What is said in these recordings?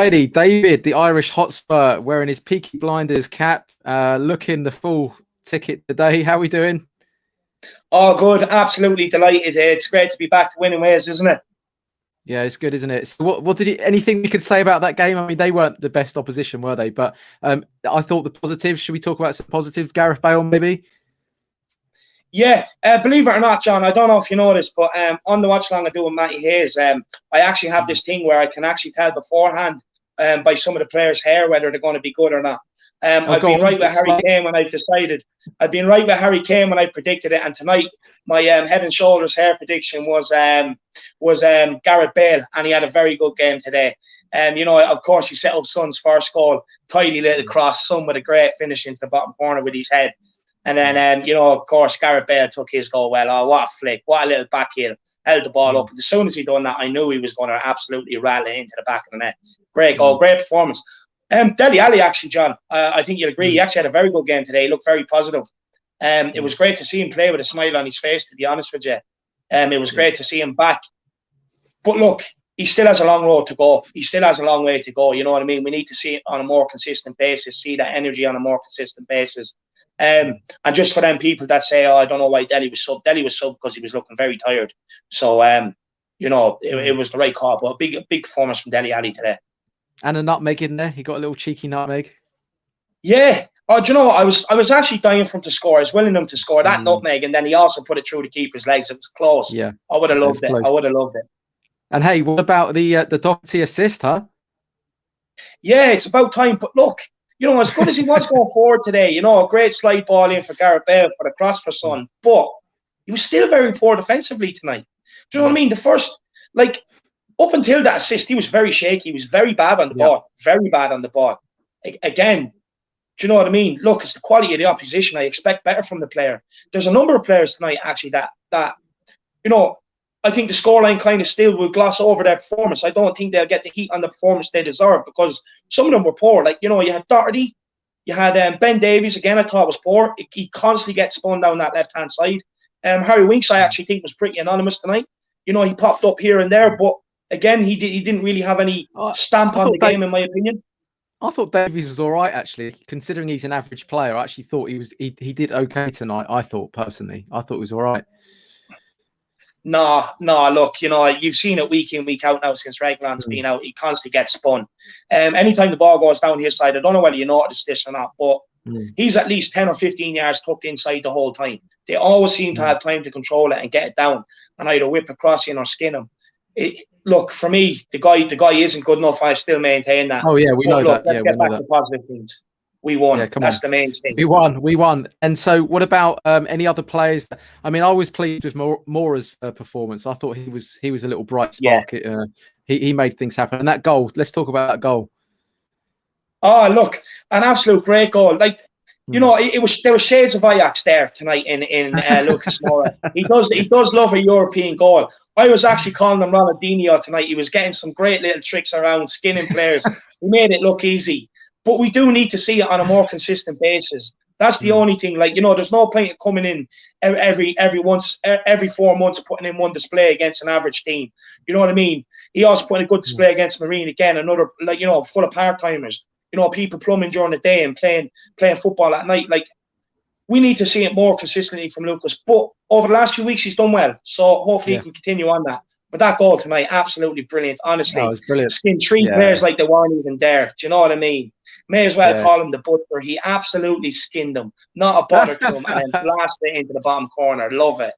Righty, David, the Irish Hotspur, wearing his Peaky Blinders cap, looking the full ticket today. How are we doing? Oh, good. Absolutely delighted. It's great to be back to winning ways, isn't it? Yeah, it's good, isn't it? So what did anything we could say about that game? I mean, they weren't the best opposition, were they? But I thought the positives. Should we talk about some positives? Gareth Bale, maybe? Yeah, believe it or not, John, I don't know if you know this, but on the watch along I do with Matty Hayes, I actually have this thing where I can actually tell beforehand by some of the players' hair whether they're going to be good or not. I've been right with Harry Kane when I've decided. I've been right with Harry Kane when I've predicted it, and tonight my head and shoulders hair prediction was Gareth Bale, and he had a very good game today. You know, of course, he set up Son's first goal, tidy little cross, Son with a great finish into the bottom corner with his head. And then, you know, of course, Gareth Bale took his goal well. Oh, what a flick. What a little back heel. Held the ball up. And as soon as he done that, I knew he was going to absolutely rattle it into the back of the net. Great goal. Great performance. Dele Alli, actually, John, I think you'll agree. He actually had a very good game today. He looked very positive. It was great to see him play with a smile on his face, to be honest with you. It was great to see him back. But look, he still has a long road to go. He still has a long way to go. You know what I mean? We need to see it on a more consistent basis, see that energy on a more consistent basis. And just for them people that say, oh, I don't know why Dele was sub because he was looking very tired. So, you know, it was the right call. But a big performance from Dele Alli today. And a nutmeg in there. He got a little cheeky nutmeg. Yeah. Oh, do you know what? I was actually dying for him to score. I was willing him to score that nutmeg, and then he also put it through the keeper's legs. It was close. Yeah. I would have loved it. I would have loved it. And hey, what about the Doherty assist, huh? Yeah, it's about time. But look, you know, as good as he was going forward today, you know, a great slide ball in for Gareth Bale for the cross for Son, but he was still very poor defensively tonight. Do you know what I mean? The first, like, up until that assist, he was very shaky. He was very bad on the ball. Very bad on the ball. Again, do you know what I mean? Look, it's the quality of the opposition. I expect better from the player. There's a number of players tonight, actually, that you know, I think the scoreline kind of still will gloss over their performance. I don't think they'll get the heat on the performance they deserve because some of them were poor. Like, you know, you had Doherty, you had Ben Davies, again, I thought was poor. He constantly gets spun down that left-hand side. Harry Winks, I actually think, was pretty anonymous tonight. You know, he popped up here and there, but again, he didn't really have any stamp on the game, in my opinion. I thought Davies was all right, actually, considering he's an average player. I actually thought he did okay tonight. I thought personally, I thought he was all right. No, look, you know, you've seen it week in, week out now since Regland's been out. He constantly gets spun. Anytime the ball goes down his side, I don't know whether you noticed this or not, but he's at least 10 or 15 yards tucked inside the whole time. They always seem to have time to control it and get it down and either whip across in or skin him. Look, for me, the guy isn't good enough. I still maintain that. Oh, yeah, we know that. Let's get back to positive things. We won. Yeah, that's the main thing. We won. And so what about any other players? I mean, I was pleased with Mora's performance. I thought he was a little bright spark. Yeah. He made things happen. And that goal, let's talk about that goal. Oh, look, an absolute great goal. Like, you know, there were shades of Ajax there tonight in Lucas Moura. He does love a European goal. I was actually calling him Ronaldinho tonight. He was getting some great little tricks around, skinning players. He made it look easy. But we do need to see it on a more consistent basis. That's the only thing. Like, you know, there's no point in coming in every 4 months putting in one display against an average team. You know what I mean? He also put in a good display against Marine again, another, like, you know, full of part-timers. You know, people plumbing during the day and playing football at night. Like, we need to see it more consistently from Lucas. But over the last few weeks, he's done well. So hopefully he can continue on that. But that goal tonight, absolutely brilliant. Honestly, it was brilliant. Skinned three players like they weren't even there. Do you know what I mean? May as well call him the butcher. He absolutely skinned them. Not a bother to him. And then blasted it into the bottom corner. Love it.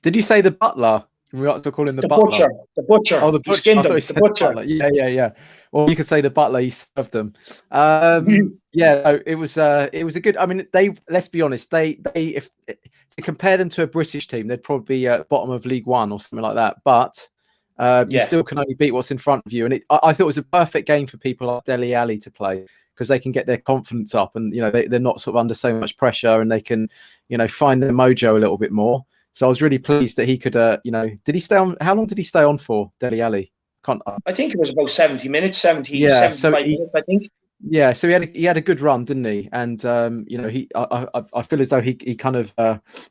Did you say the butler? We ought to call him the butler. The butcher. Oh, the butcher. He skinned him. The butcher. Butler. Yeah. Well, you could say the butler. He served them. It was a good. I mean, let's be honest. If to compare them to a British team, they'd probably be at bottom of League One or something like that. But you still can only beat what's in front of you. And I thought it was a perfect game for people like Dele Alli to play because they can get their confidence up and, you know, they're not sort of under so much pressure and they can, you know, find their mojo a little bit more. So I was really pleased that he could, you know, did he stay on? How long did he stay on for, Dele Alli? I think it was about 70 minutes, 75 minutes, I think. Yeah, so he had a good run, didn't he? And you know, I feel as though he kind of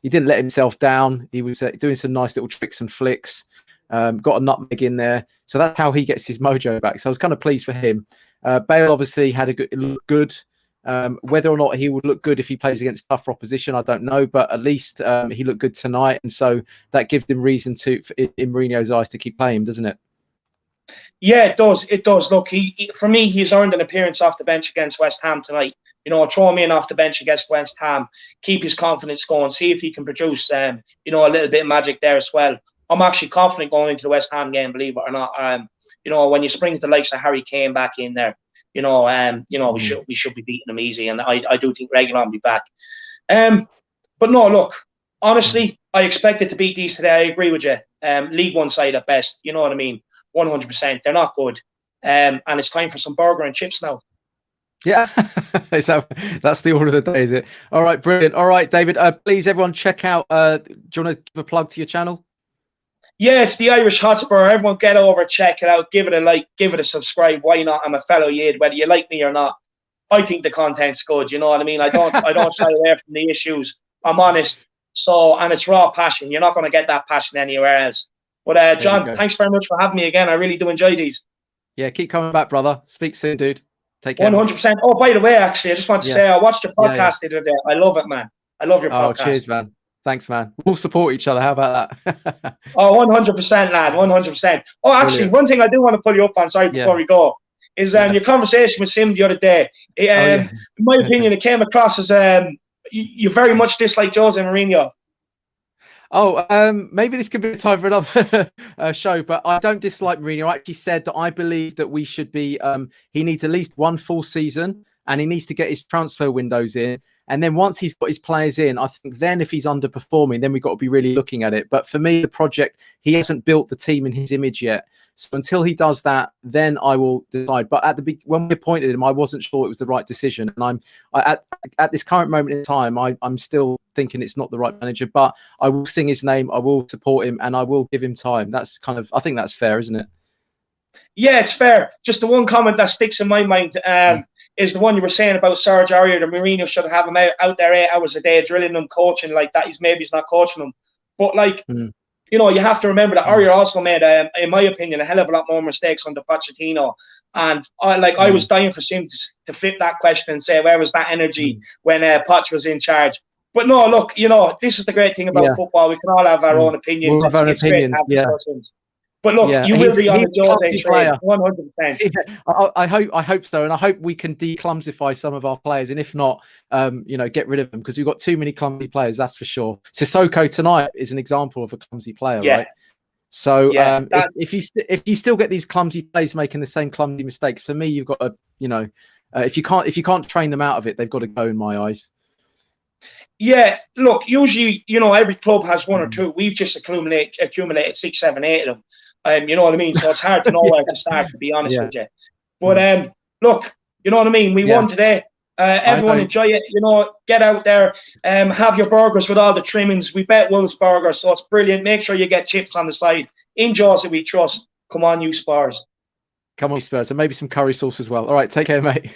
he didn't let himself down. He was doing some nice little tricks and flicks. got a nutmeg in there. So that's how he gets his mojo back. So I was kind of pleased for him. Bale obviously had looked good. Whether or not he would look good if he plays against tougher opposition, I don't know. But at least he looked good tonight. And so that gives him reason to, in Mourinho's eyes, to keep playing him, doesn't it? Yeah, it does. It does. Look, for me, he's earned an appearance off the bench against West Ham tonight. You know, throw him in off the bench against West Ham, keep his confidence going, see if he can produce, you know, a little bit of magic there as well. I'm actually confident going into the West Ham game, believe it or not. You know, when you spring the likes of Harry Kane back in there, you know, we should be beating them easy, and I do think Reguilon will be back. But no, look, honestly, I expected to beat these today. I agree with you. League One side at best. You know what I mean? 100%. They're not good. And it's time for some burger and chips now. Yeah, that's the order of the day, is it? All right, brilliant. All right, David, please, everyone, check out. Do you want to give a plug to your channel? Yeah, it's the Irish Hotspur. Everyone get over, check it out, give it a like, give it a subscribe. Why not? I'm a fellow Yid, whether you like me or not. I think the content's good. You know what I mean? I don't shy away from the issues. I'm honest. So, and it's raw passion. You're not going to get that passion anywhere else. But John, thanks very much for having me again. I really do enjoy these. Yeah, keep coming back, brother. Speak soon, dude. Take care. 100%. Oh, by the way, actually, I just want to say I watched your podcast the other day. I love it, man. I love your podcast. Oh, cheers, man. Thanks, man. We'll support each other. How about that? Oh, 100%, lad. 100%. Oh, actually, Brilliant. One thing I do want to pull you up on, sorry, before we go, is your conversation with Sim the other day. In my opinion, it came across as you very much dislike Jose Mourinho. Oh, maybe this could be a time for another show, but I don't dislike Mourinho. I actually said that I believe that we should be, he needs at least one full season, and he needs to get his transfer windows in. And then once he's got his players in, I think then if he's underperforming, then we've got to be really looking at it. But for me, the project, he hasn't built the team in his image yet. So until he does that, then I will decide. But when we appointed him, I wasn't sure it was the right decision. And at this current moment in time, I'm still thinking it's not the right manager. But I will sing his name, I will support him, and I will give him time. That's I think that's fair, isn't it? Yeah, it's fair. Just the one comment that sticks in my mind is the one you were saying about Serge Aurier. The Mourinho should have him out there 8 hours a day, drilling them, coaching like that. He's not coaching them. But like, you know, you have to remember that Aurier also made, in my opinion, a hell of a lot more mistakes under Pochettino. And I was dying for Sim to flip that question and say, where was that energy when Poch was in charge? But no, look, you know, this is the great thing about football. We can all have our own opinions. We'll have our opinions, discussions. But look, you will be on the Jose train, 100%. Yeah, I hope so, and I hope we can de-clumsify some of our players, and if not, you know, get rid of them, because we've got too many clumsy players. That's for sure. Sissoko tonight is an example of a clumsy player, right? So if you still get these clumsy players making the same clumsy mistakes, for me, you've got to, you know, if you can't train them out of it, they've got to go, in my eyes. Yeah, look, usually, you know, every club has one or two. We've just accumulated 6, 7, 8 of them. You know what I mean? So it's hard to know where to start, to be honest with you. But look, you know what I mean? We won today. Everyone enjoy it. You know, get out there, have your burgers with all the trimmings. We bet Wolfsberger, so it's brilliant. Make sure you get chips on the side. In Jaws we trust. Come on, you Spurs. Come on, Spurs. And maybe some curry sauce as well. All right, take care, mate.